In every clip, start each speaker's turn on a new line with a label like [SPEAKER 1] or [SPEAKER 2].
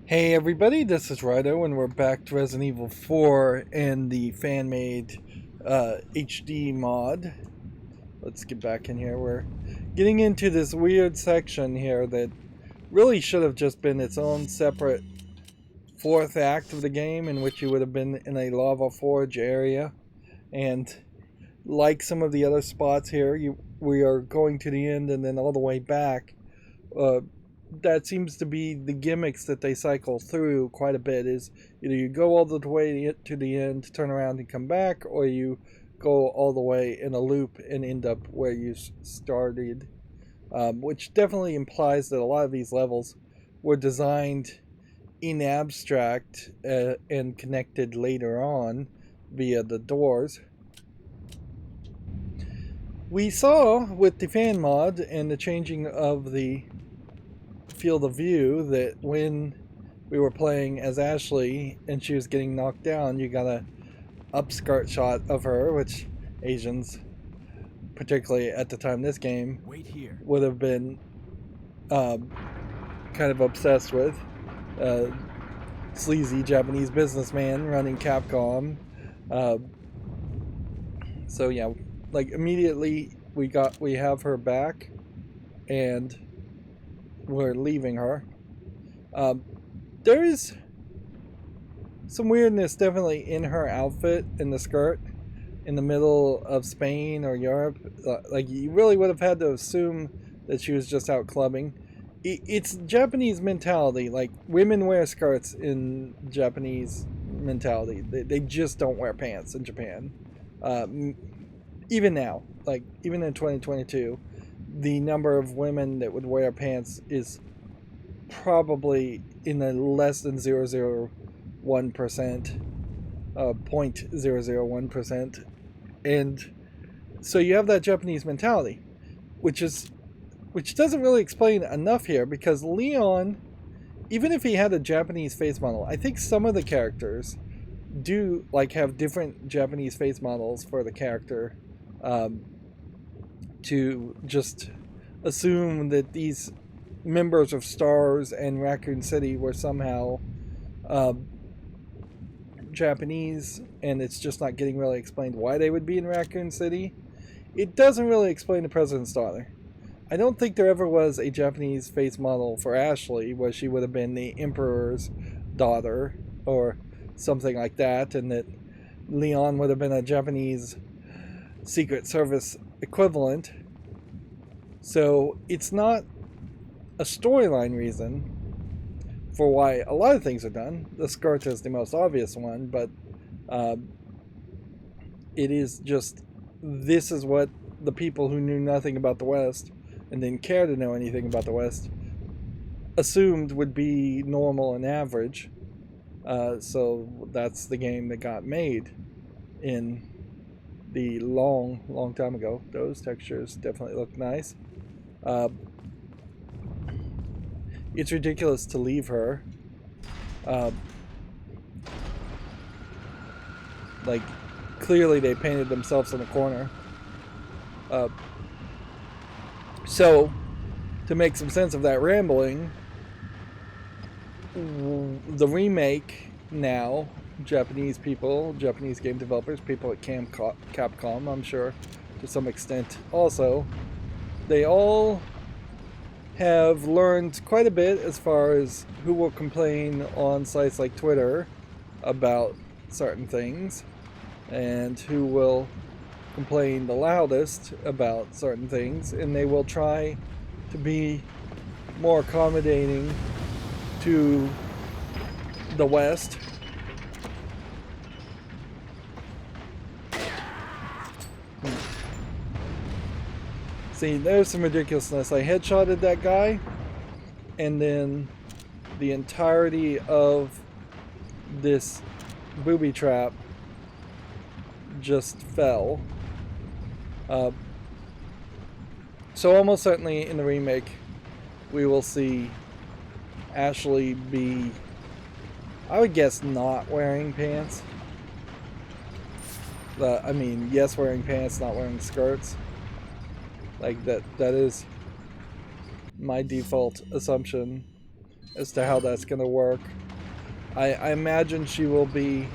[SPEAKER 1] Hey everybody, this is Rydo, and we're back to Resident Evil 4 and the fan-made HD mod. Let's get back in here. We're getting into this weird section here that really should have just been its own separate fourth act of the game, in which you would have been in a lava forge area. And like some of the other spots here, we are going to the end and then all the way back. That seems to be the gimmicks that they cycle through quite a bit. Is either you go all the way to the end, turn around and come back, or you go all the way in a loop and end up where you started, which definitely implies that a lot of these levels were designed in abstract and connected later on via the doors. We saw with the fan mod and the changing of the field of view that when we were playing as Ashley and she was getting knocked down, you got a upskirt shot of her, which Asians, particularly at the time this game, would have been kind of obsessed with. Sleazy Japanese businessman running Capcom. So yeah, like immediately we have her back, and we're leaving her. There is some weirdness definitely in her outfit, in the skirt, in the middle of Spain or Europe. Like, you really would have had to assume that she was just out clubbing. It's Japanese mentality. Like, women wear skirts in Japanese mentality. They just don't wear pants in Japan. Even now, like, even in 2022, the number of women that would wear pants is probably in the less than 0.001%, 0.001%. And so you have that Japanese mentality, which doesn't really explain enough here, because Leon, even if he had a Japanese face model, I think some of the characters do like have different Japanese face models for the character, to just assume that these members of Stars and Raccoon City were somehow Japanese, and it's just not getting really explained why they would be in Raccoon City. It doesn't really explain the President's daughter. I don't think there ever was a Japanese face model for Ashley where she would have been the Emperor's daughter or something like that, and that Leon would have been a Japanese Secret Service equivalent. So it's not a storyline reason for why a lot of things are done. The skirt is the most obvious one, but it is just, this is what the people who knew nothing about the West and didn't care to know anything about the West assumed would be normal and average. So that's the game that got made in the long time ago. Those textures definitely look nice. It's ridiculous to leave her. Like, clearly they painted themselves in a corner. So, to make some sense of that rambling, the remake now, Japanese people, Japanese game developers, people at Capcom, I'm sure, to some extent also, they all have learned quite a bit as far as who will complain on sites like Twitter about certain things, and who will complain the loudest about certain things, and they will try to be more accommodating to the West. See, there's some ridiculousness. I headshotted that guy, and then the entirety of this booby trap just fell. So almost certainly in the remake, we will see Ashley be, I would guess, not wearing pants. I mean, yes, wearing pants, not wearing skirts. Like, that is my default assumption as to how that's going to work. I imagine she will be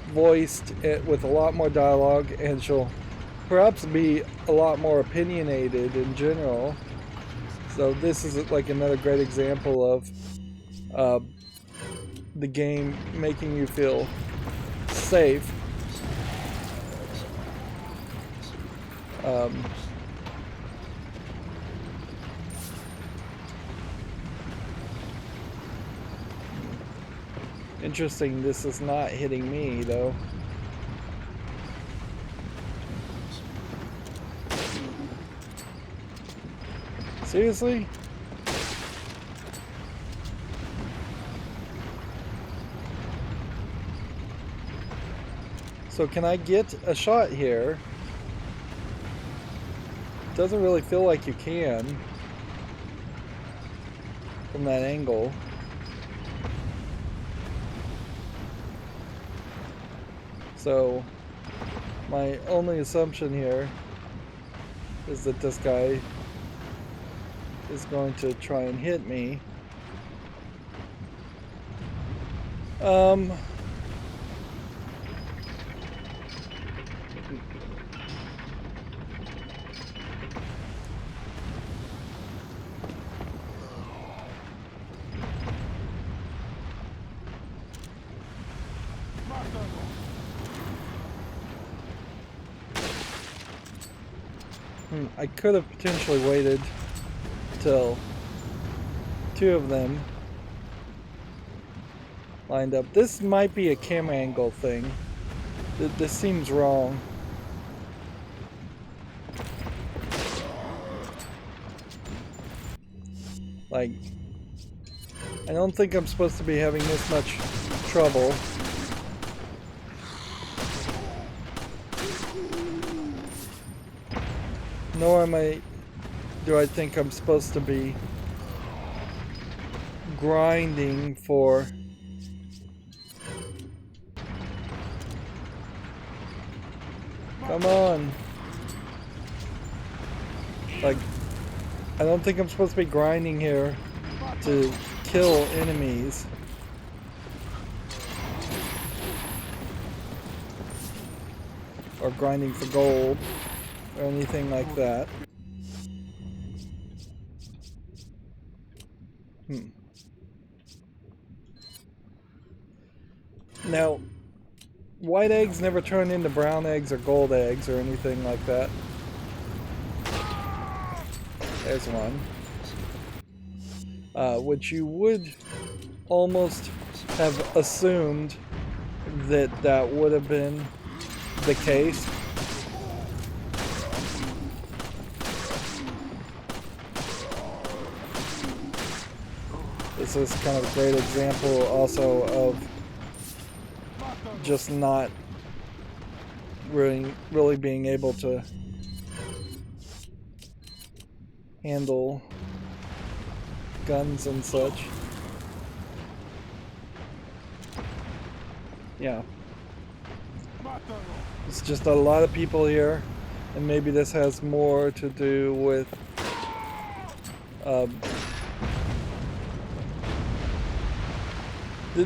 [SPEAKER 1] voiced with a lot more dialogue, and she'll perhaps be a lot more opinionated in general. So this is like another great example of the game making you feel safe. Interesting, this is not hitting me though. Seriously? So can I get a shot here? Doesn't really feel like you can from that angle. So my only assumption here is that this guy is going to try and hit me. I could have potentially waited till two of them lined up. This might be a camera angle thing. This seems wrong. Like, I don't think I'm supposed to be having this much trouble. Nor do I think I'm supposed to be grinding for come on. Like, I don't think I'm supposed to be grinding here to kill enemies. Or grinding for gold. Or anything like that. Now, white eggs never turn into brown eggs or gold eggs or anything like that. There's one. Which you would almost have assumed that would have been the case. This is kind of a great example also of just not really being able to handle guns and such. Yeah. It's just a lot of people here, and maybe this has more to do with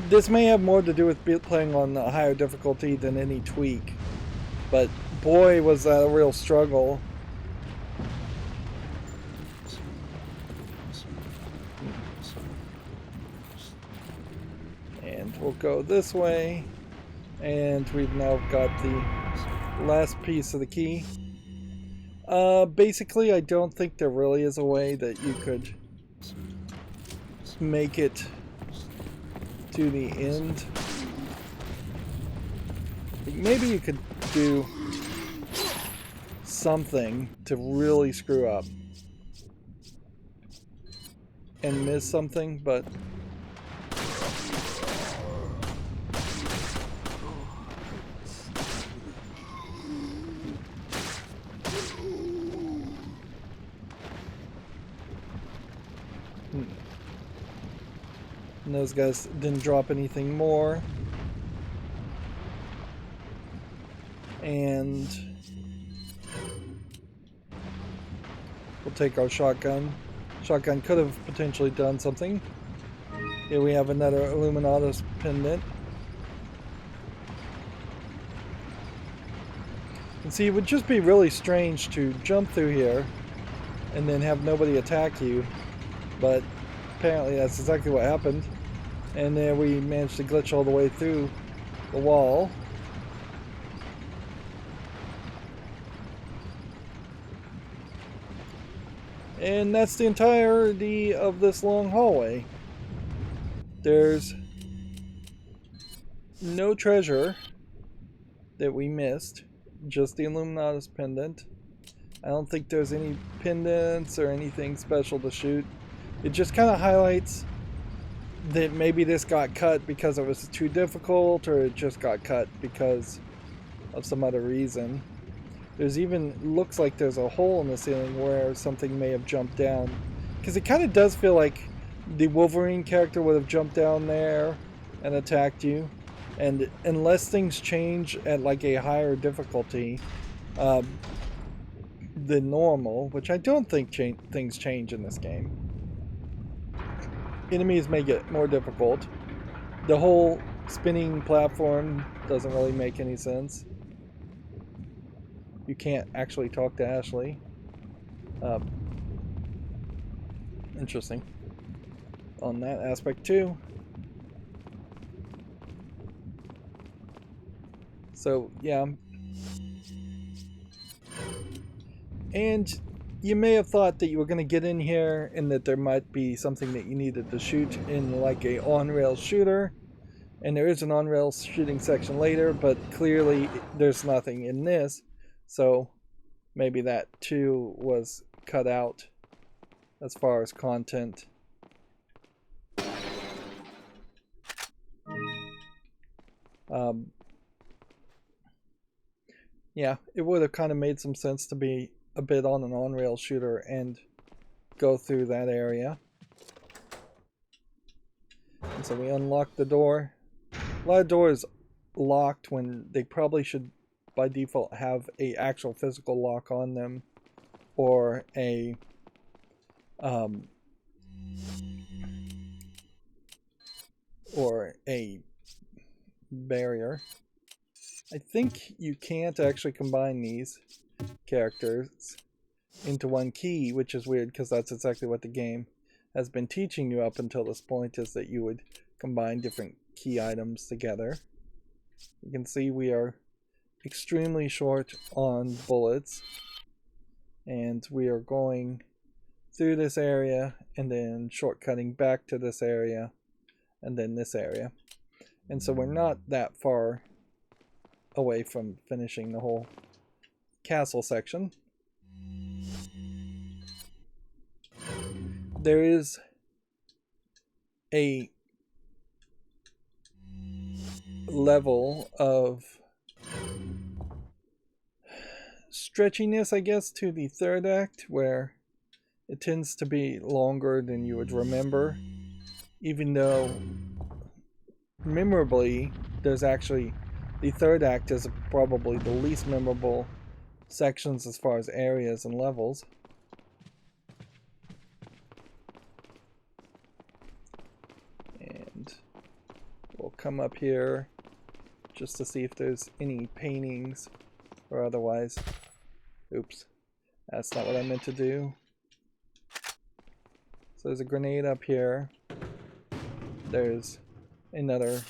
[SPEAKER 1] this may have more to do with playing on a higher difficulty than any tweak, but boy was that a real struggle. And we'll go this way, and we've now got the last piece of the key. Basically, I don't think there really is a way that you could make it to the end. Maybe you could do something to really screw up and miss something, but and those guys didn't drop anything more. And we'll take our shotgun. Shotgun could have potentially done something. Here we have another Illuminatus pendant. And see, it would just be really strange to jump through here and then have nobody attack you. But apparently that's exactly what happened. And there we managed to glitch all the way through the wall. And that's the entirety of this long hallway. There's no treasure that we missed, just the Illuminatus pendant. I don't think there's any pendants or anything special to shoot. It just kind of highlights that maybe this got cut because it was too difficult, or it just got cut because of some other reason. There's even, looks like there's a hole in the ceiling where something may have jumped down. Because it kind of does feel like the Wolverine character would have jumped down there and attacked you. And unless things change at like a higher difficulty than normal, which I don't think things change in this game, enemies may get more difficult. The whole spinning platform doesn't really make any sense. You can't actually talk to Ashley. Interesting on that aspect too. So yeah. And you may have thought that you were going to get in here and that there might be something that you needed to shoot in like a on-rail shooter. And there is an on-rail shooting section later, but clearly there's nothing in this. So maybe that too was cut out as far as content. Yeah, it would have kind of made some sense to be a bit on an on-rail shooter and go through that area. And so we unlock the door. A lot of doors locked when they probably should by default have a actual physical lock on them, or a barrier. I think you can't actually combine these characters into one key, which is weird because that's exactly what the game has been teaching you up until this point, is that you would combine different key items together. You can see we are extremely short on bullets, and we are going through this area and then shortcutting back to this area and then this area. And so we're not that far away from finishing the whole castle section. There is a level of stretchiness, I guess, to the third act where it tends to be longer than you would remember, even though memorably there's actually, the third act is probably the least memorable sections as far as areas and levels. And we'll come up here just to see if there's any paintings or otherwise. Oops, that's not what I meant to do. So there's a grenade up here. There's another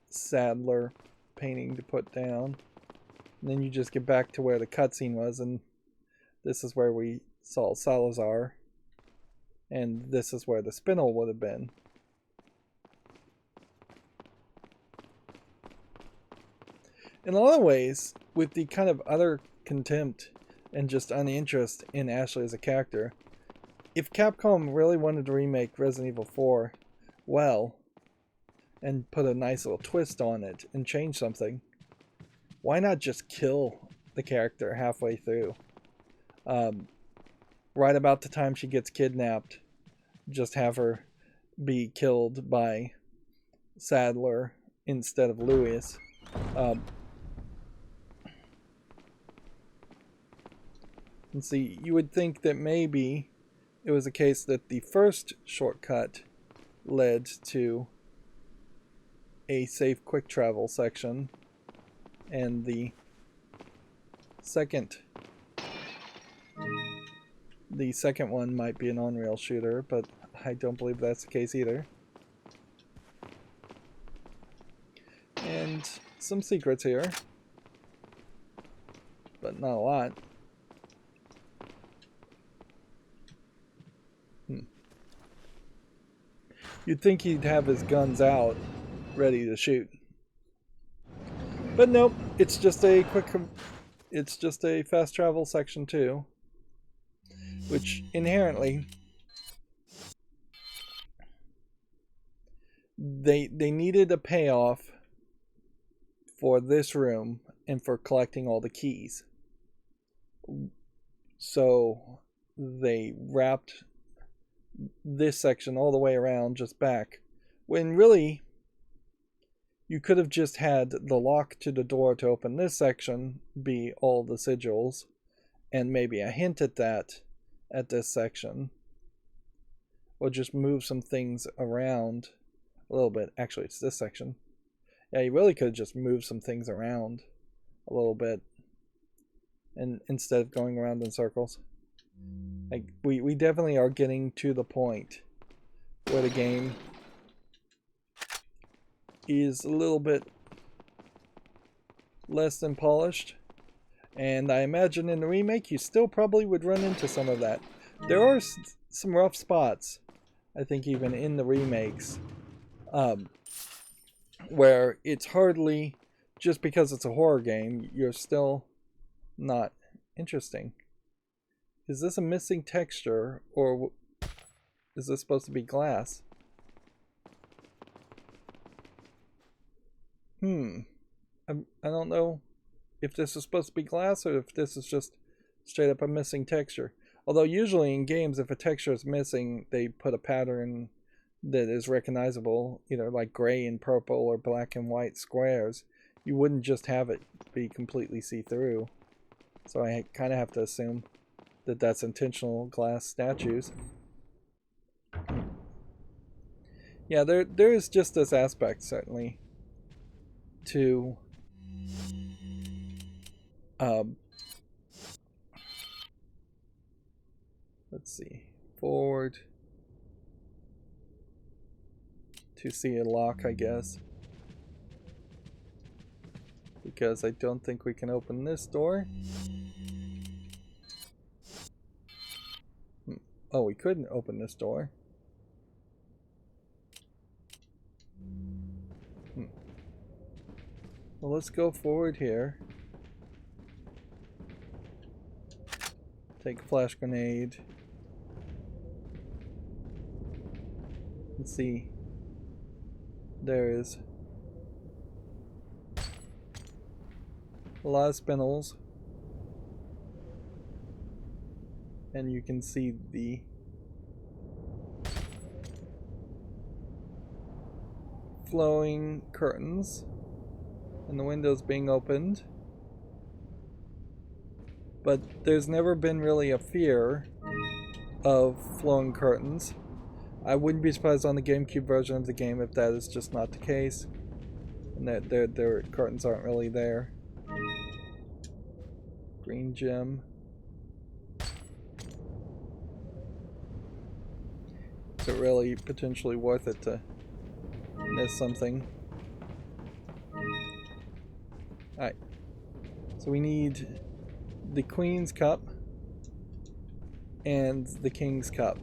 [SPEAKER 1] Sadler painting to put down. And then you just get back to where the cutscene was, and this is where we saw Salazar. And this is where the spinel would have been. In a lot of ways, with the kind of utter contempt and just uninterest in Ashley as a character, if Capcom really wanted to remake Resident Evil 4 well, and put a nice little twist on it and change something, why not just kill the character halfway through? Right about the time she gets kidnapped, just have her be killed by Sadler instead of Lewis. And see, you would think that maybe it was a case that the first shortcut led to a safe quick travel section, and the second one might be an on-rail shooter, but I don't believe that's the case either. And some secrets here, but not a lot. You'd think he'd have his guns out, ready to shoot. But nope, it's just a fast travel section 2, which inherently they needed a payoff for this room and for collecting all the keys. So they wrapped this section all the way around just back, when really you could have just had the lock to the door to open this section be all the sigils, and maybe a hint at that at this section, or just move some things around a little bit. Actually, it's this section. Yeah, you really could have just moved some things around a little bit, and instead of going around in circles. Like, we definitely are getting to the point where the game is a little bit less than polished, and I imagine in the remake you still probably would run into some of that. There are some rough spots, I think, even in the remakes, where it's hardly, just because it's a horror game, you're still not interesting. Is this a missing texture, or is this supposed to be glass? I don't know if this is supposed to be glass or if this is just straight up a missing texture. Although usually in games, if a texture is missing, they put a pattern that is recognizable, either like gray and purple or black and white squares. You wouldn't just have it be completely see-through. So I kind of have to assume that that's intentional glass statues. Yeah, there is just this aspect, certainly, to let's see, forward to see a lock, I guess, because I don't think we can open this door. Oh, we couldn't open this door. Well, let's go forward here. Take a flash grenade. Let's see. There is a lot of spindles. And you can see the flowing curtains and the windows being opened. But there's never been really a fear of flowing curtains. I wouldn't be surprised on the GameCube version of the game if that is just not the case, and that their curtains aren't really there. Green gem. Is it really potentially worth it to miss something? Alright. So we need the Queen's Cup and the King's Cup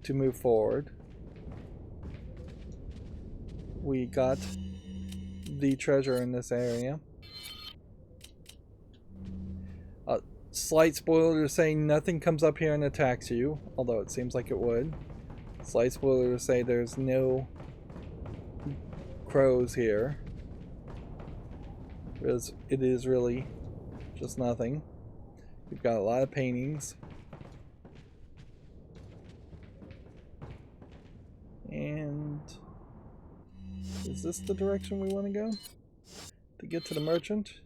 [SPEAKER 1] to move forward. We got the treasure in this area. Slight spoiler to say nothing comes up here and attacks you, although it seems like it would. Slight spoiler to say there's no crows here, because it is really just nothing. We've got a lot of paintings. And is this the direction we want to go to get to the merchant?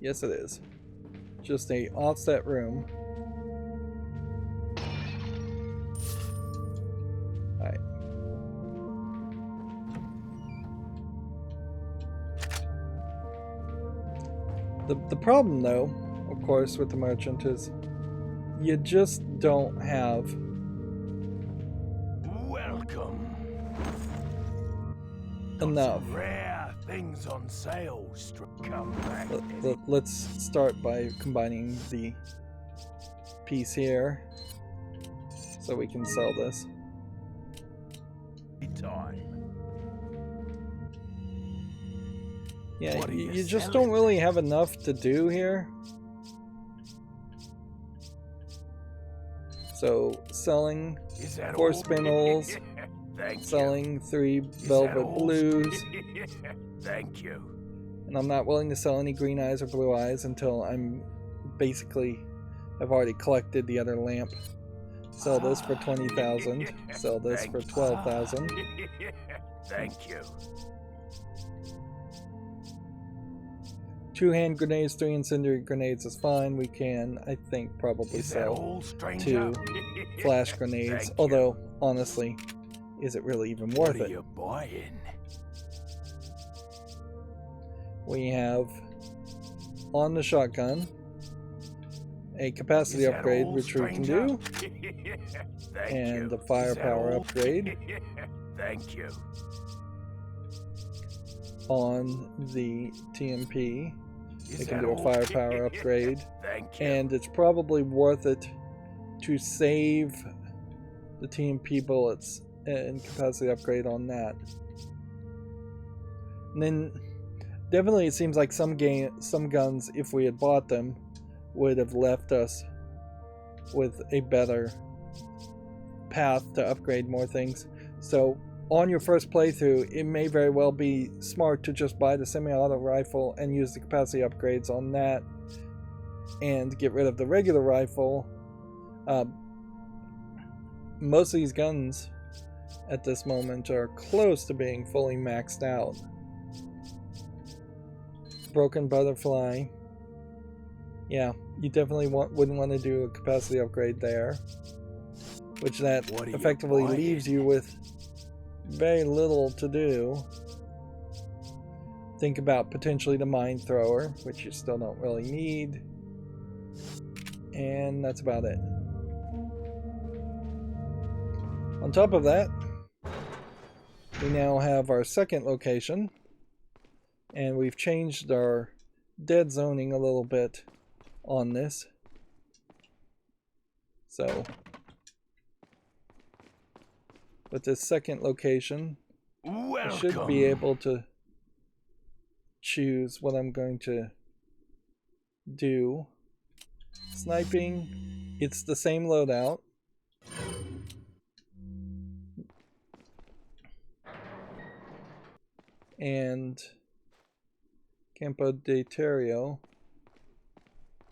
[SPEAKER 1] Yes, it is. Just a offset room. The problem, though, of course, with the merchant is you just don't have enough.
[SPEAKER 2] Rare things on sale. Come back.
[SPEAKER 1] Let's start by combining the piece here so we can sell this. Yeah, you just don't really have enough to do here. So selling 4 spindles, selling 3 velvet blues.
[SPEAKER 2] Thank you.
[SPEAKER 1] And I'm not willing to sell any green eyes or blue eyes until I'm basically have already collected the other lamp. Sell this for 20,000. Sell this for 12,000.
[SPEAKER 2] Thank you.
[SPEAKER 1] 2 hand grenades, 3 incendiary grenades is fine. We can, I think, probably sell 2 flash grenades. Although, honestly, is it really even worth it?
[SPEAKER 2] What are you buying?
[SPEAKER 1] We have on the shotgun a capacity upgrade, which we can do, and a firepower upgrade.
[SPEAKER 2] Thank you.
[SPEAKER 1] On the TMP, we can do a firepower upgrade, and it's probably worth it to save the TMP bullets and capacity upgrade on that. And then definitely it seems like some guns, if we had bought them, would have left us with a better path to upgrade more things. So on your first playthrough, it may very well be smart to just buy the semi-auto rifle and use the capacity upgrades on that and get rid of the regular rifle. Most of these guns at this moment are close to being fully maxed out. Broken butterfly. Yeah, you definitely wouldn't want to do a capacity upgrade there, which that effectively leaves you with very little to do. Think about potentially the mine thrower, which you still don't really need, and that's about it. On top of that, we now have our second location, and we've changed our dead zoning a little bit on this. So with this second location, I should be able to choose what I'm going to do. Sniping, it's the same loadout. And Campo de Terrio,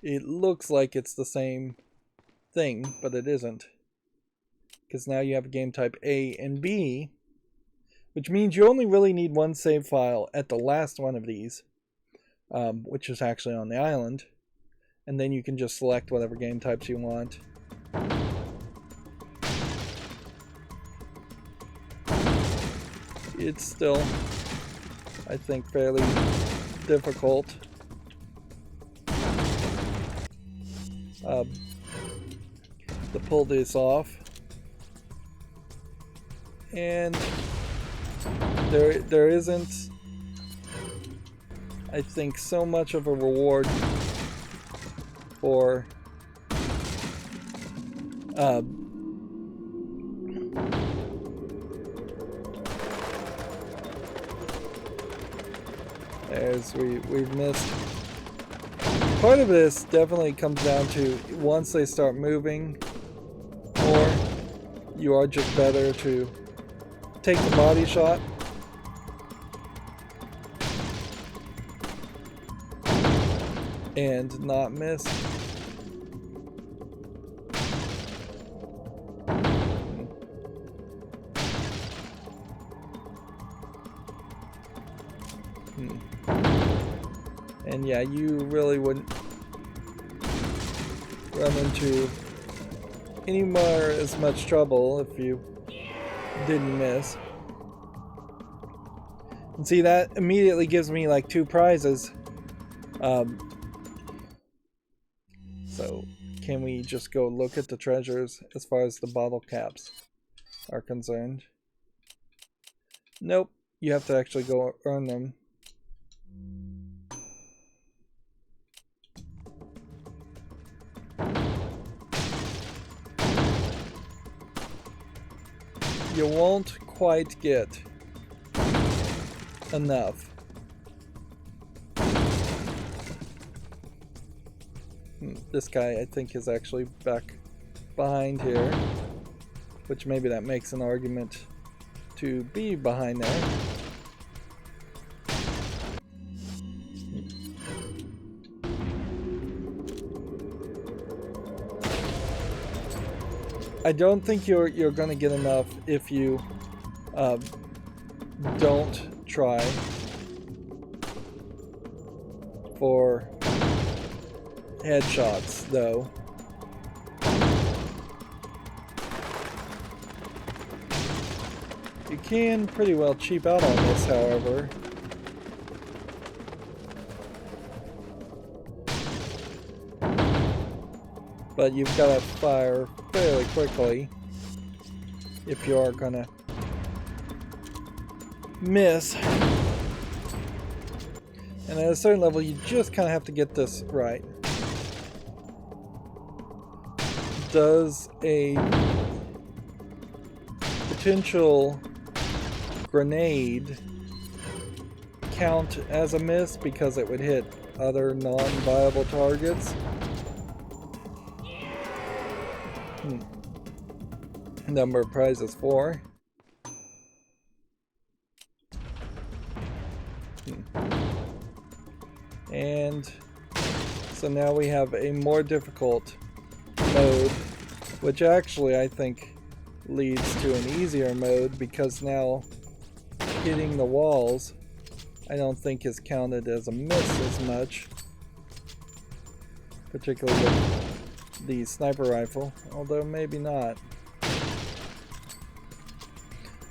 [SPEAKER 1] it looks like it's the same thing, but it isn't. Because now you have a game type A and B, which means you only really need one save file at the last one of these, which is actually on the island, and then you can just select whatever game types you want. It's still, I think, fairly difficult. To pull this off. And there isn't, I think, so much of a reward for as we've missed. Part of this definitely comes down to once they start moving, or you are just better to take the body shot and not miss. And yeah, you really wouldn't run into any more as much trouble if you didn't miss. And see, that immediately gives me like 2 prizes. So, can we just go look at the treasures as far as the bottle caps are concerned? Nope, you have to actually go earn them. You won't quite get enough. This guy, I think, is actually back behind here, which maybe that makes an argument to be behind there. I don't think you're going to get enough if you don't try for headshots, though. You can pretty well cheap out on this, however. But you've got to fire fairly quickly if you are gonna miss. And at a certain level, you just kind of have to get this right. Does a potential grenade count as a miss because it would hit other non-viable targets? Number of prizes 4. And so now we have a more difficult mode, which actually I think leads to an easier mode, because now hitting the walls I don't think is counted as a miss as much, particularly with the sniper rifle, although maybe not.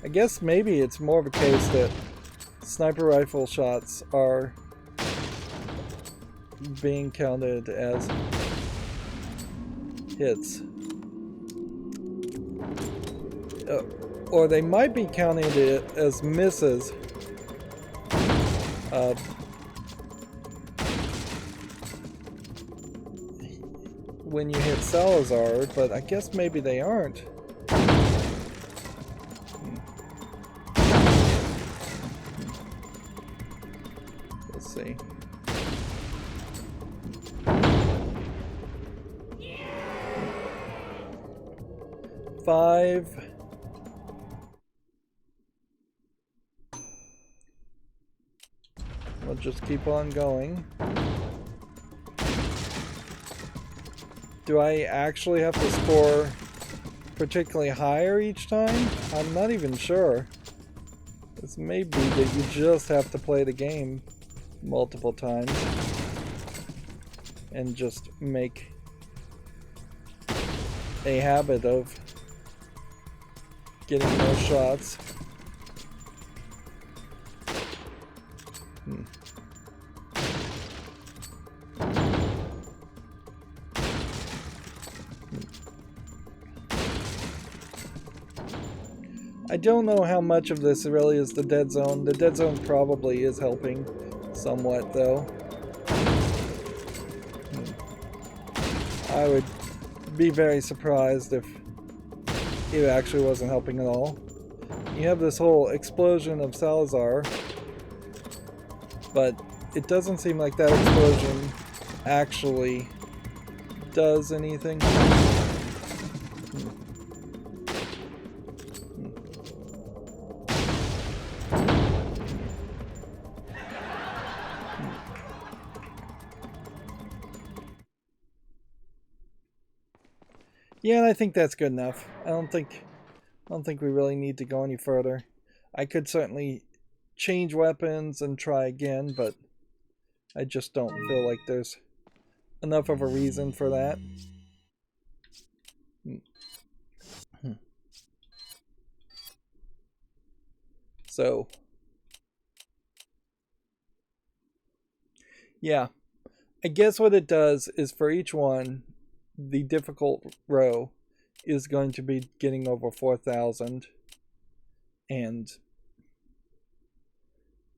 [SPEAKER 1] I guess maybe it's more of a case that sniper rifle shots are being counted as hits. Or they might be counting it as misses. When you hit Salazar, but I guess maybe they aren't. Let's see. Five. We'll just keep on going. Do I actually have to score particularly higher each time? I'm not even sure. This may be that you just have to play the game multiple times and just make a habit of getting those shots. I don't know how much of this really is the dead zone. The dead zone probably is helping somewhat, though. I would be very surprised if it actually wasn't helping at all. You have this whole explosion of Salazar, but it doesn't seem like that explosion actually does anything. Yeah, I think that's good enough. I don't think we really need to go any further. I could certainly change weapons and try again, but I just don't feel like there's enough of a reason for that. So, yeah. I guess what it does is for each one, the difficult row is going to be getting over 4,000, and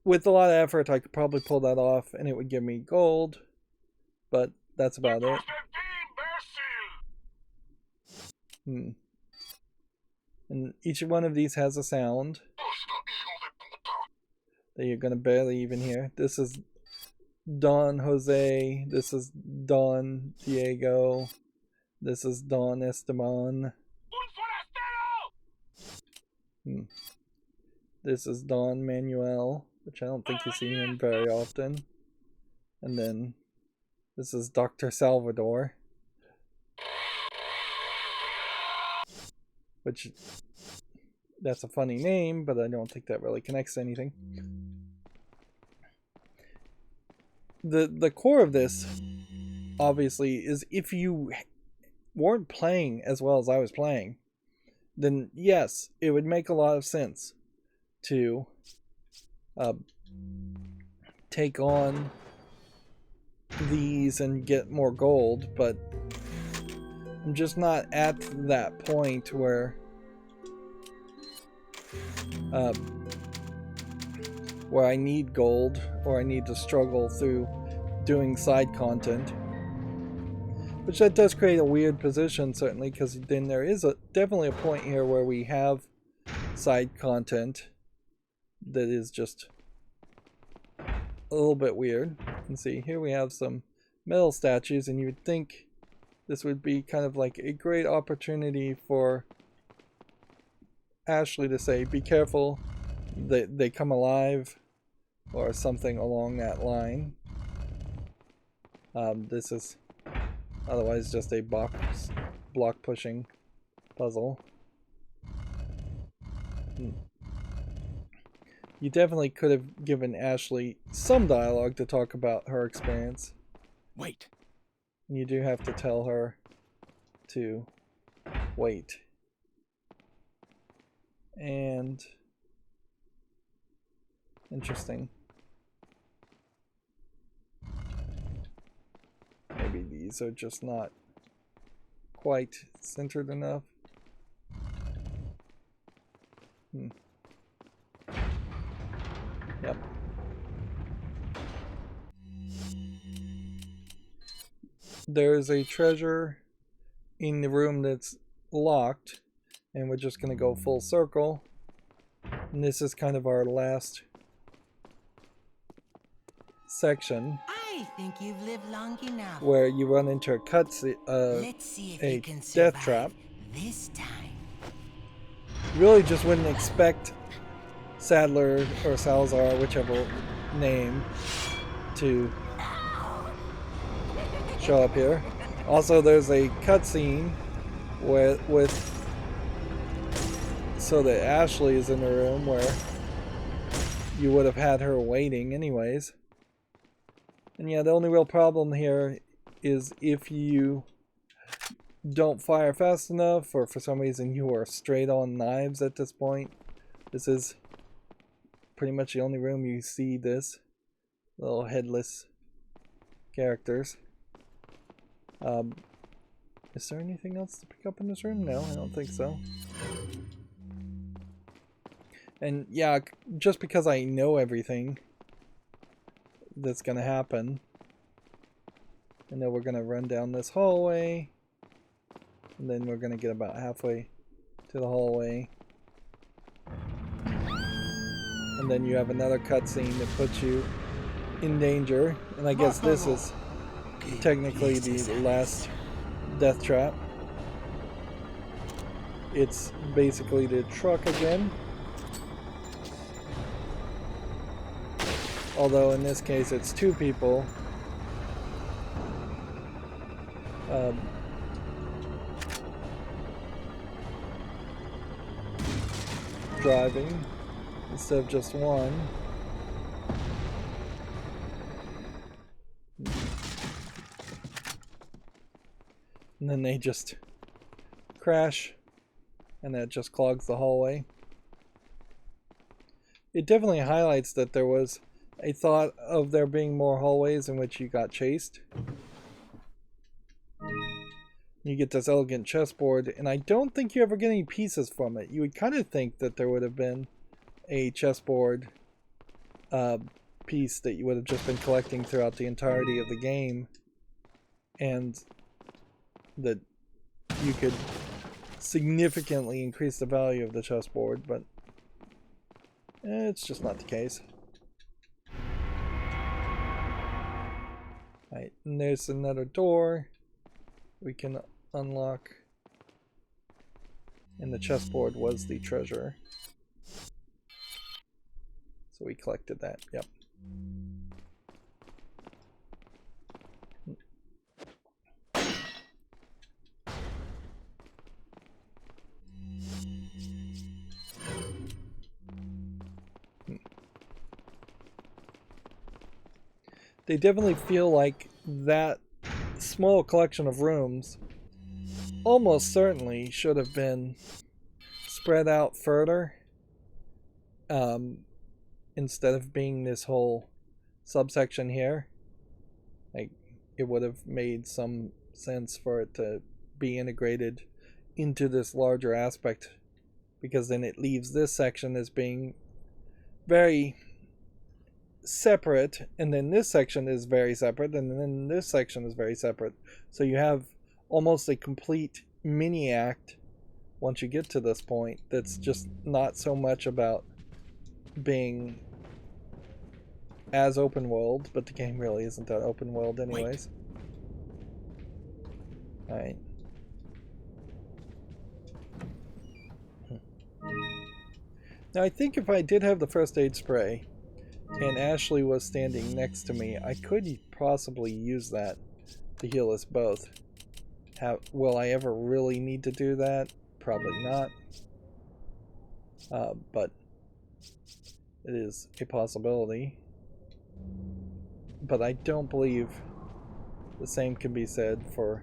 [SPEAKER 1] with a lot of effort I could probably pull that off and it would give me gold, but that's about it. And each one of these has a sound that you're going to barely even hear. This is Don Jose, this is Don Diego, this is Don Esteban. This is Don Manuel, which I don't think you see him very often. And then this is Dr. Salvador, which that's a funny name, but I don't think that really connects to anything. The core of this, obviously, is if you weren't playing as well as I was playing, then yes, it would make a lot of sense to take on these and get more gold, but I'm just not at that point where I need gold or I need to struggle through doing side content, which that does create a weird position, certainly, because then there is definitely a point here where we have side content that is just a little bit weird. You can see here we have some metal statues, and you would think this would be kind of like a great opportunity for Ashley to say, be careful, they come alive, or something along that line. This is otherwise just a block pushing puzzle. You definitely could have given Ashley some dialogue to talk about her experience.
[SPEAKER 2] Wait.
[SPEAKER 1] You do have to tell her to wait. And interesting. Maybe these are just not quite centered enough. Yep. There's a treasure in the room that's locked, and we're just going to go full circle. And this is kind of our last section.
[SPEAKER 3] I think you've lived long enough.
[SPEAKER 1] Where you run into a
[SPEAKER 3] Let's see if
[SPEAKER 1] a
[SPEAKER 3] you can
[SPEAKER 1] death trap.
[SPEAKER 3] this time.
[SPEAKER 1] You really just wouldn't expect Sadler or Salazar, whichever name, to show up here. Also, there's a cutscene so that Ashley is in the room where you would have had her waiting anyways. And yeah, the only real problem here is if you don't fire fast enough, or for some reason you are straight on knives at this point. This is pretty much the only room you see this. Little headless characters. Is there anything else to pick up in this room? No, I don't think so. And yeah, just because I know everything that's gonna happen, I know we're gonna run down this hallway, and then we're gonna get about halfway to the hallway, and then you have another cutscene that puts you in danger, and I guess this is technically the last death trap. It's basically the truck again. Although in this case it's two people. Driving instead of just one. And then they just crash, and that just clogs the hallway. It definitely highlights that there was a thought of there being more hallways in which you got chased. You get this elegant chessboard, and I don't think you ever get any pieces from it. You would kind of think that there would have been a chessboard piece that you would have just been collecting throughout the entirety of the game, and that you could significantly increase the value of the chessboard, but it's just not the case. Alright, and there's another door we can unlock, and the chessboard was the treasure, so we collected that. Yep. They definitely feel like that small collection of rooms almost certainly should have been spread out further, instead of being this whole subsection here. Like, it would have made some sense for it to be integrated into this larger aspect, because then it leaves this section as being very separate, and then this section is very separate, and then this section is very separate. So you have almost a complete mini act once you get to this point that's just not so much about being as open world, but the game really isn't that open world anyways. Alright. Now I think if I did have the first aid spray and Ashley was standing next to me, I could possibly use that to heal us both. Will I ever really need to do that? Probably not. But it is a possibility. But I don't believe the same can be said for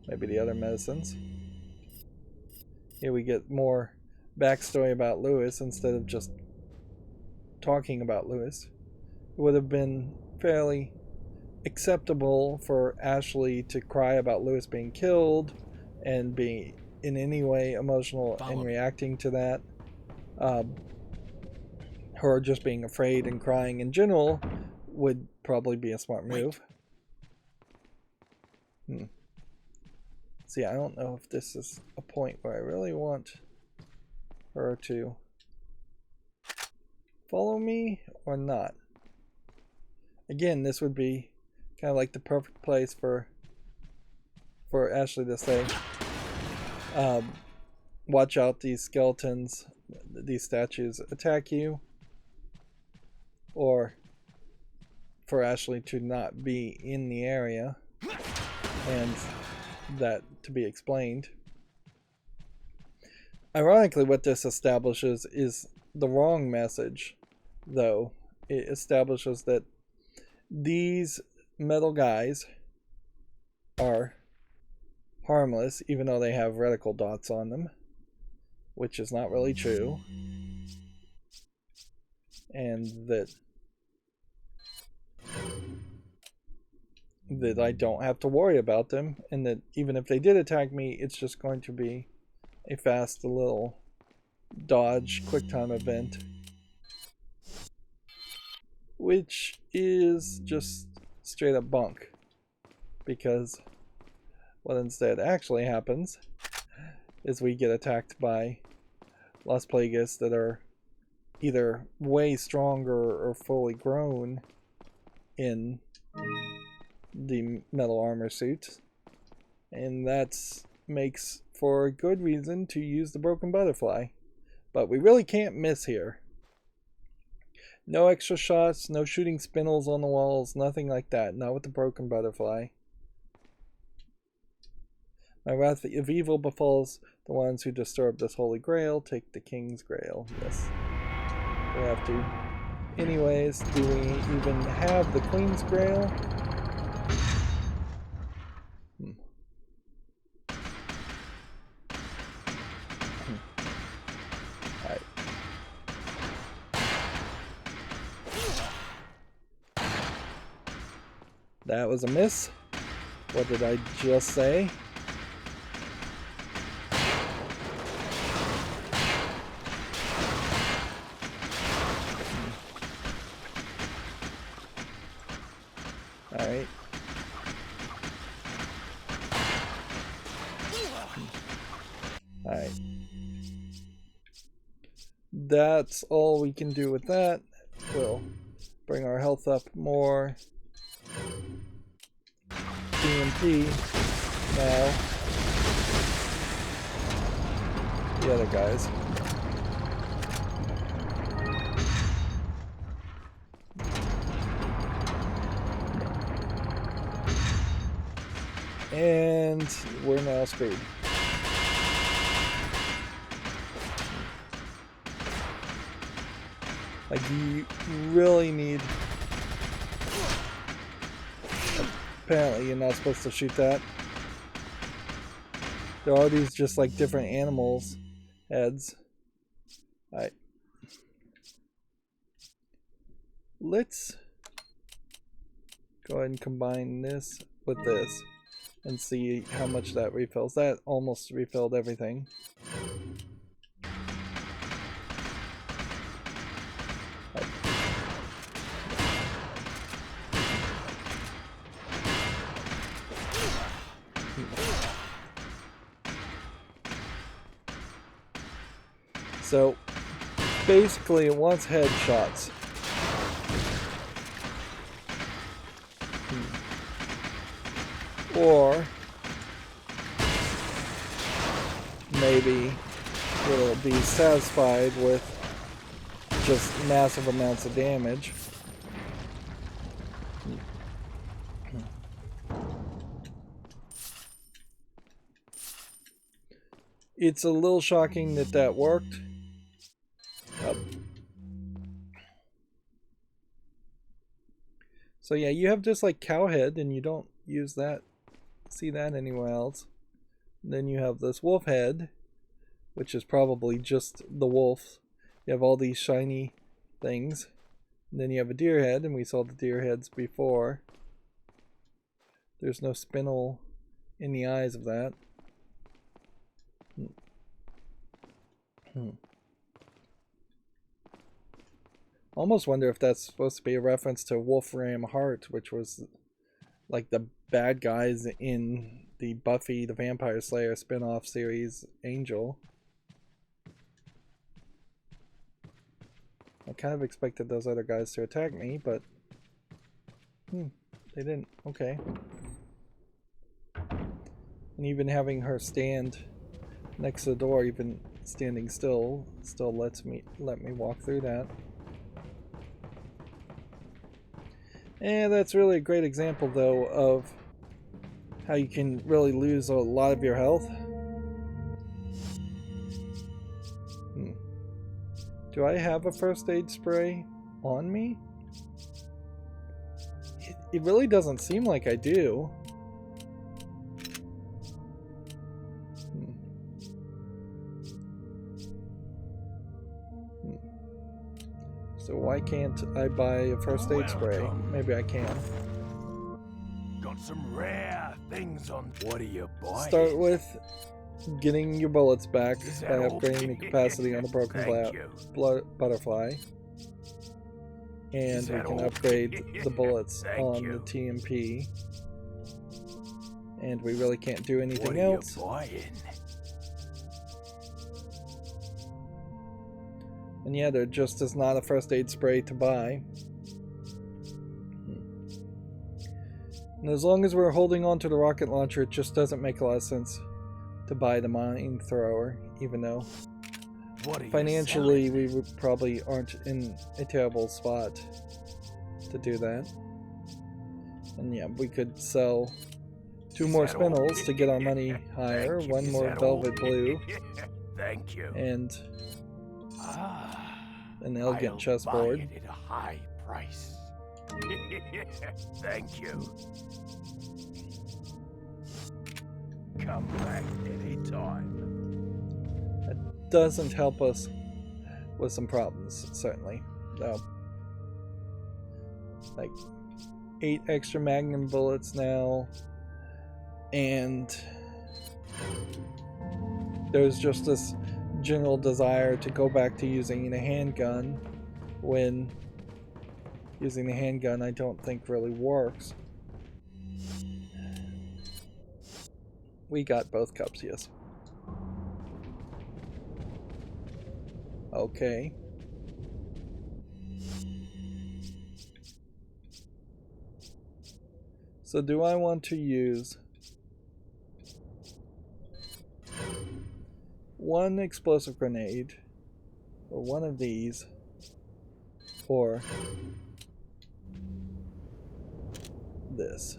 [SPEAKER 1] maybe the other medicines. Here we get more backstory about Lewis instead of just talking about Lewis. It would have been fairly acceptable for Ashley to cry about Lewis being killed and be in any way emotional and reacting to that. Her just being afraid and crying in general would probably be a smart move. See, I don't know if this is a point where I really want her to follow me or not. Again, this would be kind of like the perfect place for Ashley to say, watch out, these skeletons, these statues attack you, or for Ashley to not be in the area and that to be explained. Ironically, what this establishes is the wrong message, though. It establishes that these metal guys are harmless, even though they have reticle dots on them, which is not really true, and that I don't have to worry about them, and that even if they did attack me, it's just going to be a fast little dodge QuickTime event, which is just straight up bunk, because what instead actually happens is we get attacked by Las Plagas that are either way stronger or fully grown in the metal armor suit, and that makes for a good reason to use the broken butterfly. But we really can't miss here. No extra shots, no shooting spindles on the walls, nothing like that. Not with the broken butterfly. My wrath of evil befalls the ones who disturb this holy grail. Take the king's grail. Yes. We have to. Anyways, do we even have the queen's grail? Alright. That was a miss. What did I just say? Alright. Alright. That's all we can do with that. We'll bring our health up more. TNT now. The other guys. And we're now screwed. Like, you really need... Apparently you're not supposed to shoot that. There are these just like different animals heads. Alright. Let's go ahead and combine this with this and see how much that refills. That almost refilled everything. So basically it wants headshots. Or maybe it'll be satisfied with just massive amounts of damage. It's a little shocking that that worked. So yeah, you have just like cowhead and you don't use that, see that anywhere else. And then you have this wolf head, which is probably just the wolf. You have all these shiny things. And then you have a deer head, and we saw the deer heads before. There's no spinel in the eyes of that. Almost wonder if that's supposed to be a reference to Wolfram Hart, which was like the bad guys in the Buffy the Vampire Slayer spin-off series Angel. I kind of expected those other guys to attack me, but they didn't. Okay. And even having her stand next to the door, even standing still let me walk through that. And that's really a great example, though, of how you can really lose a lot of your health. Do I have a first aid spray on me? It really doesn't seem like I do. So why can't I buy a first aid spray? Maybe I can.
[SPEAKER 2] Got some rare things on. What are you buying?
[SPEAKER 1] Start with getting your bullets back by upgrading the capacity on the broken butterfly. And we can upgrade the bullets on the TMP. And we really can't do anything else. And yeah, there just is not a first aid spray to buy. And as long as we're holding on to the rocket launcher, it just doesn't make a lot of sense to buy the mine thrower, even though financially we probably aren't in a terrible spot to do that. And yeah, we could sell 2 more spinels to get our money higher, 1 more velvet blue.
[SPEAKER 2] Thank you.
[SPEAKER 1] And an elegant chessboard.
[SPEAKER 2] Buy it at a high price. Thank you. Come back anytime.
[SPEAKER 1] That doesn't help us with some problems, certainly. Though, like 8 extra magnum bullets now, and there's just this general desire to go back to using a handgun when using the handgun I don't think really works. we got both cups, yes. Okay. So do I want to use one explosive grenade, or one of these, or this?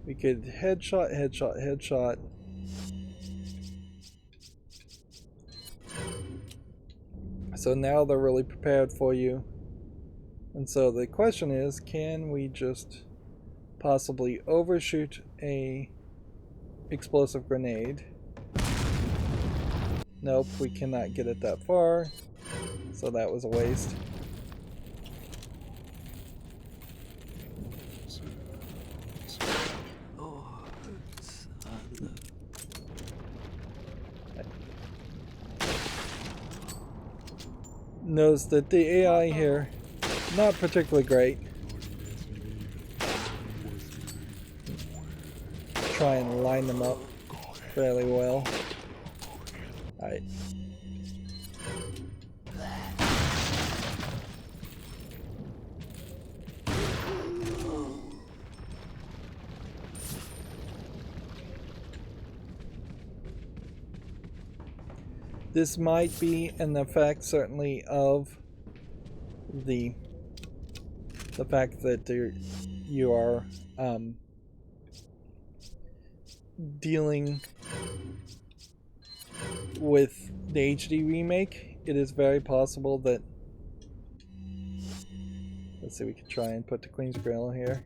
[SPEAKER 1] We could headshot, headshot, headshot. So now they're really prepared for you. And so the question is, can we just possibly overshoot a explosive grenade? Nope, we cannot get it that far. So that was a waste. Knows that the AI here, not particularly great. Try and line them up fairly well. Alright. This might be an effect, certainly, of the fact that you are dealing with the HD remake. It is very possible that, let's see, we could try and put the Queen's Grail here,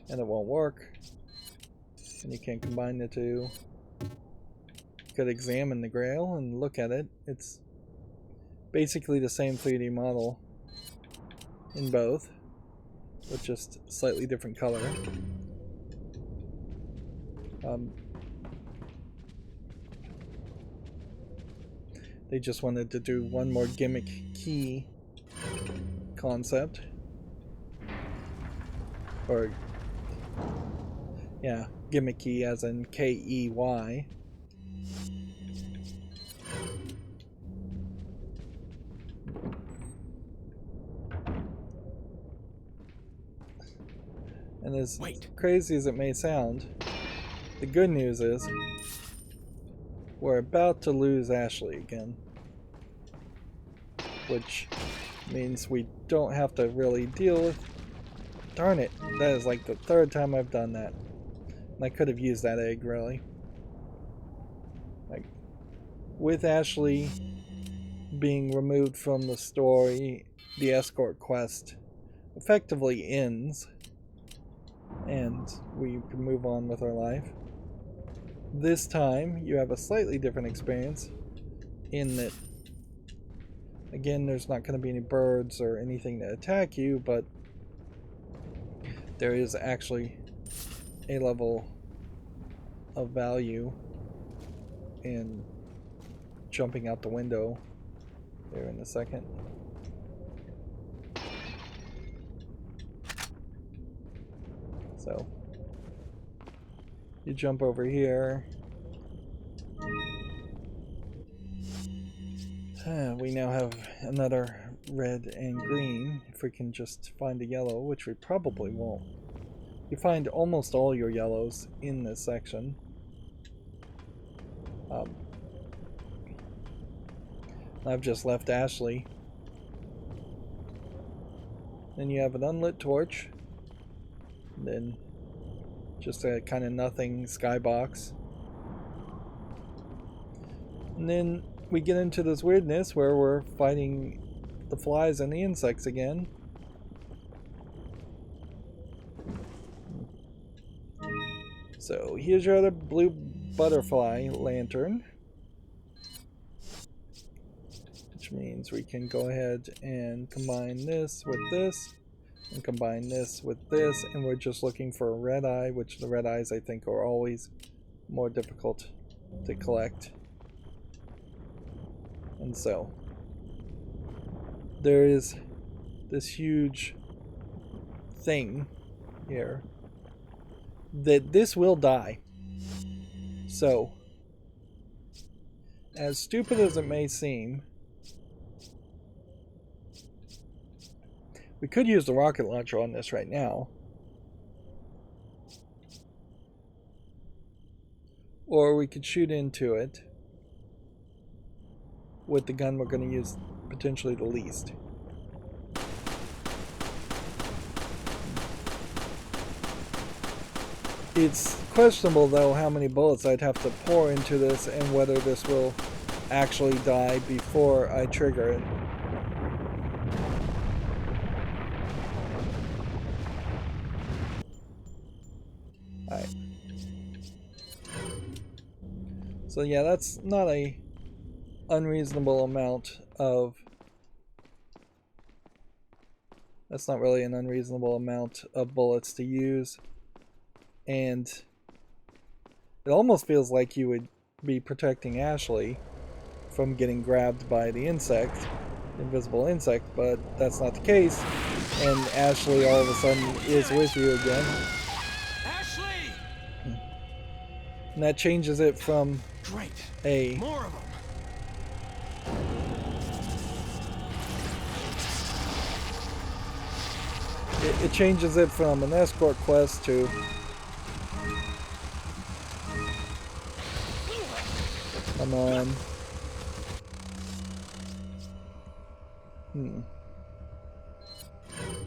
[SPEAKER 1] and it won't work, and you can't combine the two. You could examine the Grail and look at it. It's basically the same 3D model in both, with just slightly different color. They just wanted to do one more gimmick key concept. Or, yeah, gimmicky as in K-E-Y. And as crazy as it may sound, the good news is we're about to lose Ashley again. Which means we don't have to really deal with... Darn it, that is like the third time I've done that. And I could have used that egg, really. Like, with Ashley being removed from the story, the escort quest effectively ends. And we can move on with our life. This time, you have a slightly different experience in that, again, there's not going to be any birds or anything to attack you, but there is actually a level of value in jumping out the window there in a second. So you jump over here. We now have another red and green. If we can just find a yellow, which we probably won't. You find almost all your yellows in this section. I've just left Ashley. Then you have an unlit torch. And then just a kind of nothing skybox. And then we get into this weirdness where we're fighting the flies and the insects again. So here's your other blue butterfly lantern. Which means we can go ahead and combine this with this. And combine this with this. And we're just looking for a red eye, which the red eyes I think are always more difficult to collect. And so there is this huge thing here that this will die. So, as stupid as it may seem, we could use the rocket launcher on this right now. Or we could shoot into it with the gun we're going to use potentially the least. It's questionable though how many bullets I'd have to pour into this and whether this will actually die before I trigger it. Alright. So yeah, that's not a unreasonable amount of... That's not really an unreasonable amount of bullets to use. And it almost feels like you would be protecting Ashley from getting grabbed by the insect, invisible insect, but that's not the case. And Ashley all of a sudden is with you again.
[SPEAKER 2] Ashley!
[SPEAKER 1] And that changes it from
[SPEAKER 2] Great.
[SPEAKER 1] a...
[SPEAKER 2] More of them.
[SPEAKER 1] It changes it from an escort quest to... Come on.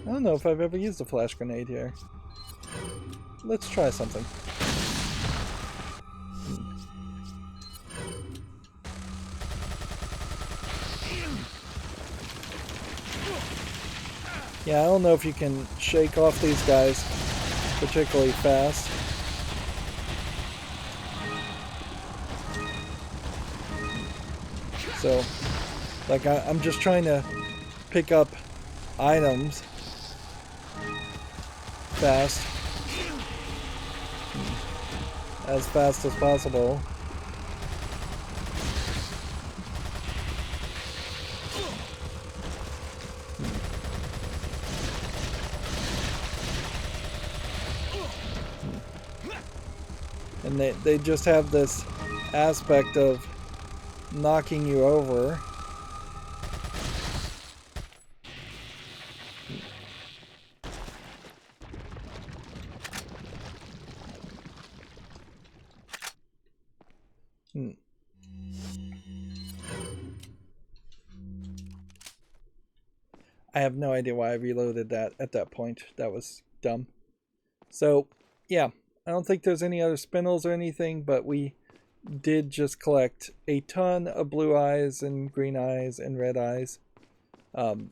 [SPEAKER 1] I don't know if I've ever used a flash grenade here. Let's try something. Yeah, I don't know if you can shake off these guys particularly fast. So, like, I'm just trying to pick up items fast. As fast as possible. And they just have this aspect of knocking you over. I have no idea why I reloaded that at that point. That was dumb. So, yeah. I don't think there's any other spindles or anything, but we did just collect a ton of blue eyes and green eyes and red eyes. You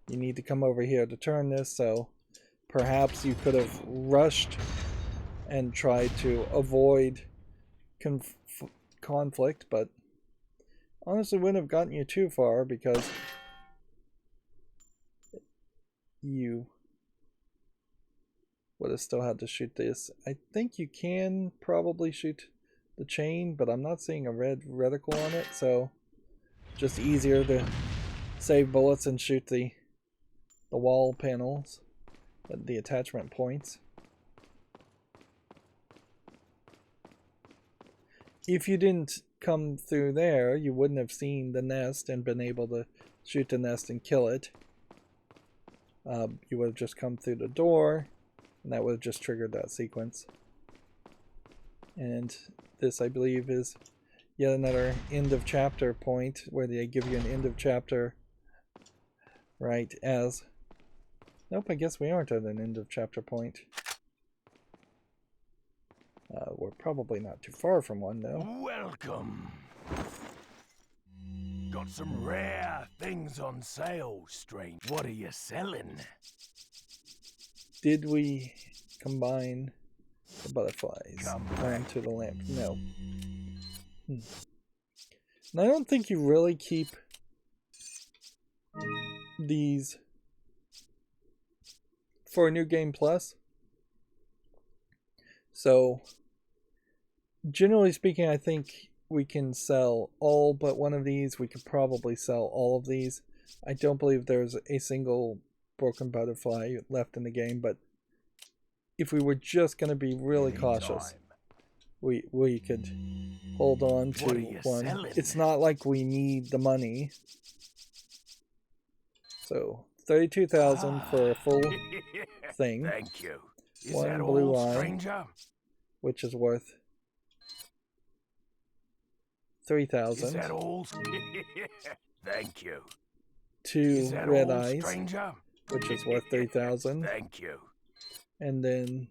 [SPEAKER 1] need to come over here to turn this, so perhaps you could have rushed and tried to avoid conflict, but honestly wouldn't have gotten you too far because you would have still had to shoot this. I think you can probably shoot the chain, but I'm not seeing a red reticle on it, so just easier to save bullets and shoot the wall panels, the attachment points. If you didn't come through there, you wouldn't have seen the nest and been able to shoot the nest and kill it. You would have just come through the door, and that would have just triggered that sequence. And this, I believe, is yet another end of chapter point where they give you an end of chapter right as... Nope, I guess we aren't at an end of chapter point. We're probably not too far from one, though.
[SPEAKER 2] Welcome. Got some rare things on sale, strange. What are you selling?
[SPEAKER 1] Did we combine the butterflies onto the lamp? No. And I don't think you really keep these for a new game plus. So, generally speaking, I think we can sell all but one of these. We could probably sell all of these. I don't believe there's a single broken butterfly left in the game, but if we were just going to be really cautious, we could hold on
[SPEAKER 2] What are
[SPEAKER 1] to
[SPEAKER 2] you
[SPEAKER 1] one.
[SPEAKER 2] selling?
[SPEAKER 1] It's not like we need the money. So 32,000 for a full thing.
[SPEAKER 2] Thank you. Is
[SPEAKER 1] One
[SPEAKER 2] that
[SPEAKER 1] blue
[SPEAKER 2] all,
[SPEAKER 1] eye,
[SPEAKER 2] stranger?
[SPEAKER 1] which is worth
[SPEAKER 2] Is
[SPEAKER 1] 3,000.
[SPEAKER 2] that all? Thank you.
[SPEAKER 1] Two
[SPEAKER 2] Is that
[SPEAKER 1] red
[SPEAKER 2] all,
[SPEAKER 1] eyes,
[SPEAKER 2] stranger?
[SPEAKER 1] which is worth 3,000.
[SPEAKER 2] Thank you.
[SPEAKER 1] And then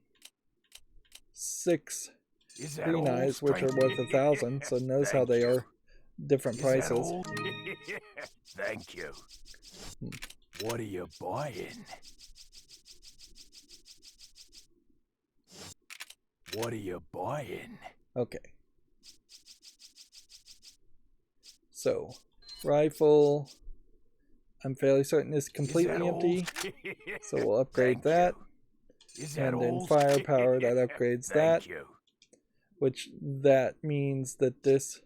[SPEAKER 1] 6
[SPEAKER 2] Is that
[SPEAKER 1] green
[SPEAKER 2] all,
[SPEAKER 1] eyes, which are
[SPEAKER 2] stranger?
[SPEAKER 1] worth 1,000. So notice how
[SPEAKER 2] Thank
[SPEAKER 1] they
[SPEAKER 2] you.
[SPEAKER 1] are different
[SPEAKER 2] Is that
[SPEAKER 1] prices.
[SPEAKER 2] all? Thank you. What are you buying? What are you buying?
[SPEAKER 1] Okay. So, rifle, I'm fairly certain is completely empty. So we'll upgrade that. And then firepower, that upgrades that. Which that means that this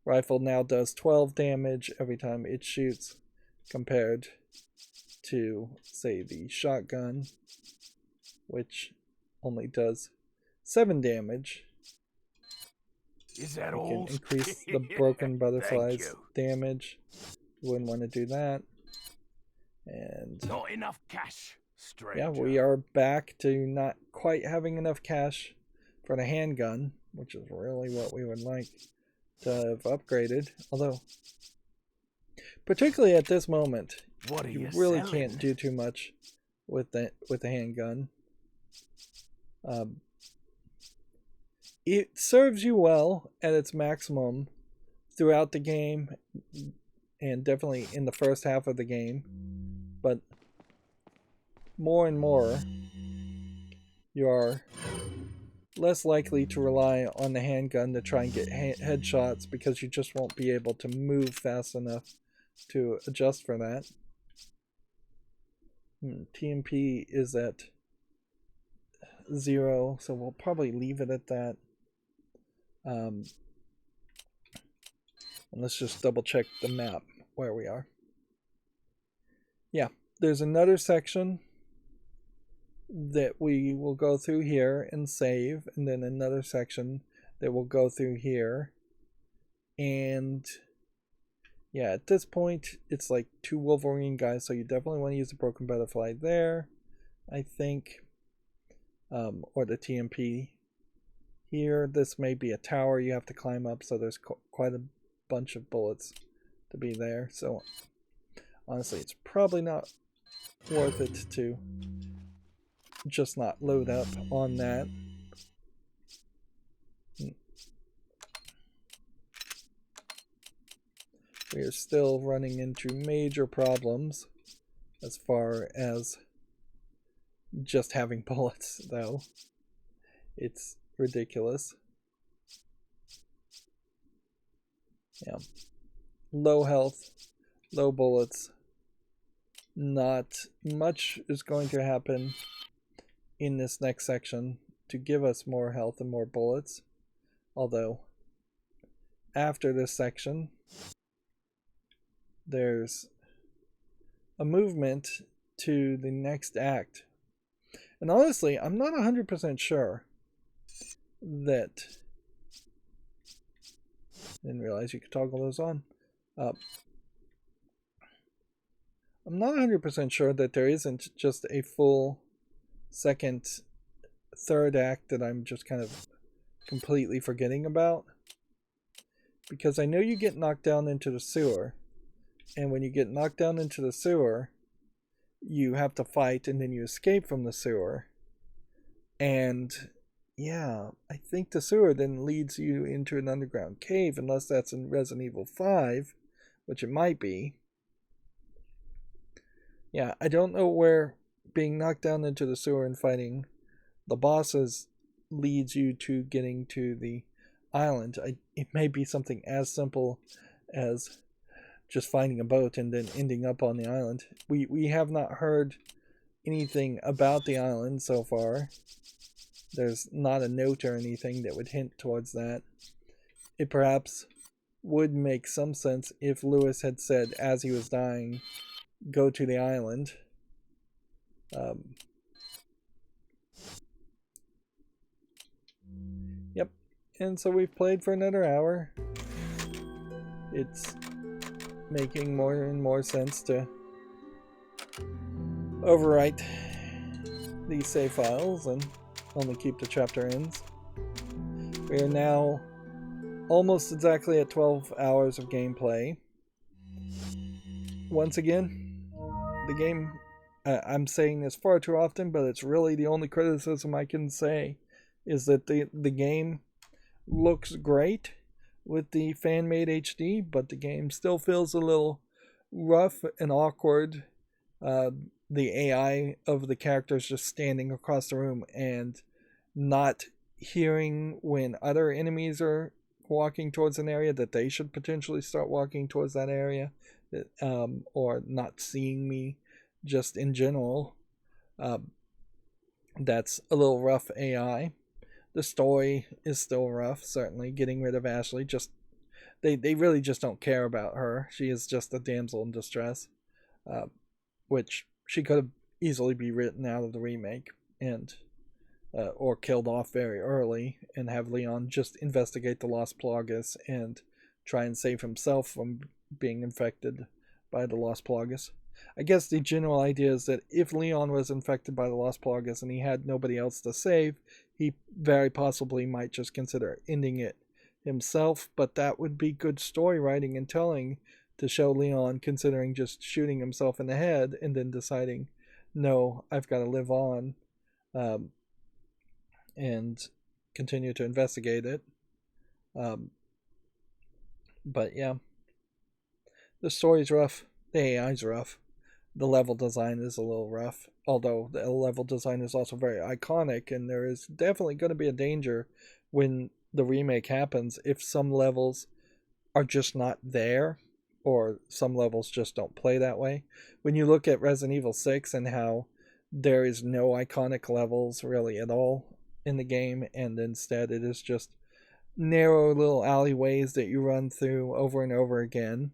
[SPEAKER 1] rifle now does 12 damage every time it shoots, compared to, say, the shotgun, which only does 7 damage.
[SPEAKER 2] Is that
[SPEAKER 1] We
[SPEAKER 2] all?
[SPEAKER 1] can increase the broken butterflies damage. Wouldn't want to do that. And
[SPEAKER 2] not enough cash, stranger.
[SPEAKER 1] yeah, we are back to not quite having enough cash for the handgun, which is really what we would like to have upgraded. Although, particularly at this moment, you really can't do too much with the handgun. It serves you well at its maximum throughout the game, and definitely in the first half of the game, but more and more you are less likely to rely on the handgun to try and get headshots, because you just won't be able to move fast enough to adjust for that. TMP is at 0, so we'll probably leave it at that. And let's just double check the map where we are. Yeah, there's another section that we will go through here and save, and then another section that we'll go through here. And yeah, at this point it's like 2 Wolverine guys, so you definitely want to use the broken butterfly there, I think, or the TMP. Here, this may be a tower you have to climb up, so there's quite a bunch of bullets to be there. So honestly, it's probably not worth it to just not load up on that. We are still running into major problems as far as just having bullets, though. It's ridiculous. Yeah. Low health, low bullets. Not much is going to happen in this next section to give us more health and more bullets. Although, after this section, there's a movement to the next act. And honestly, I'm not 100% sure that... Didn't realize you could toggle those on. I'm not 100% sure that there isn't just a full third act that I'm just kind of completely forgetting about. Because I know you get knocked down into the sewer. And when you get knocked down into the sewer, you have to fight, and then you escape from the sewer. And yeah, I think the sewer then leads you into an underground cave, unless that's in Resident Evil 5, which it might be. Yeah, I don't know where being knocked down into the sewer and fighting the bosses leads you to getting to the island. It may be something as simple as just finding a boat and then ending up on the island. We have not heard anything about the island so far. There's not a note or anything that would hint towards that. It perhaps would make some sense if Lewis had said as he was dying, go to the island. Yep. And so we've played for another hour. It's making more and more sense to overwrite these save files and only keep the chapter ends. We are now almost exactly at 12 hours of gameplay. Once again, the game, I'm saying this far too often, but it's really the only criticism I can say, is that the game looks great with the fan-made HD, but the game still feels a little rough and awkward. The AI of the characters just standing across the room and not hearing when other enemies are walking towards an area that they should potentially start walking towards that area, or not seeing me just in general. That's a little rough AI. The story is still rough, certainly. Getting rid of Ashley, just they really just don't care about her. She is just a damsel in distress, which she could have easily be written out of the remake and or killed off very early and have Leon just investigate the Lost Plagas and try and save himself from being infected by the Lost Plagas. I guess the general idea is that if Leon was infected by the Lost Plagas and he had nobody else to save, he very possibly might just consider ending it himself, but that would be good story writing and telling to show Leon considering just shooting himself in the head and then deciding, no, I've got to live on and continue to investigate it. But yeah, the story's rough, the AI's rough. The level design is a little rough, although the level design is also very iconic, and there is definitely going to be a danger when the remake happens if some levels are just not there, or some levels just don't play that way. When you look at Resident Evil 6 and how there is no iconic levels really at all in the game, and instead it is just narrow little alleyways that you run through over and over again.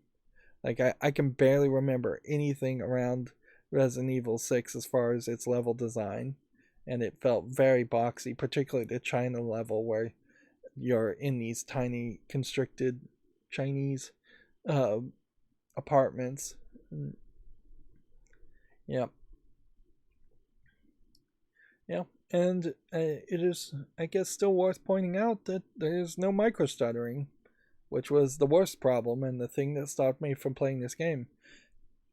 [SPEAKER 1] Like, I can barely remember anything around Resident Evil 6 as far as its level design. And it felt very boxy, particularly the China level where you're in these tiny, constricted Chinese apartments. Yeah. Yeah. And it is, I guess, still worth pointing out that there is no micro-stuttering, which was the worst problem and the thing that stopped me from playing this game.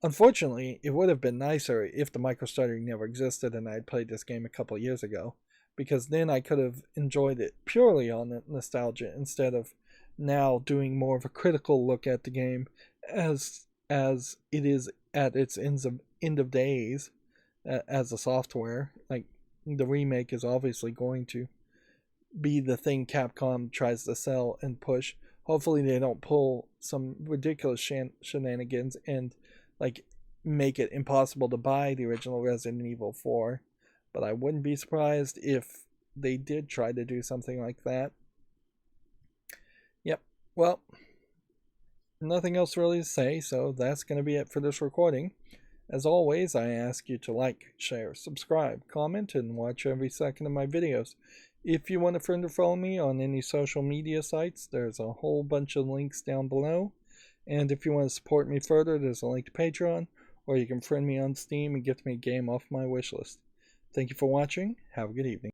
[SPEAKER 1] Unfortunately, it would have been nicer if the micro-stuttering never existed and I had played this game a couple of years ago, because then I could have enjoyed it purely on nostalgia instead of now doing more of a critical look at the game as it is at its end of days as a software. Like, the remake is obviously going to be the thing Capcom tries to sell and push. Hopefully they don't pull some ridiculous shenanigans and like make it impossible to buy the original Resident Evil 4. But I wouldn't be surprised if they did try to do something like that. Yep. Well, nothing else really to say, so that's going to be it for this recording. As always, I ask you to like, share, subscribe, comment, and watch every second of my videos. If you want a friend to follow me on any social media sites, there's a whole bunch of links down below. And if you want to support me further, there's a link to Patreon, or you can friend me on Steam and get me a game off my wishlist. Thank you for watching. Have a good evening.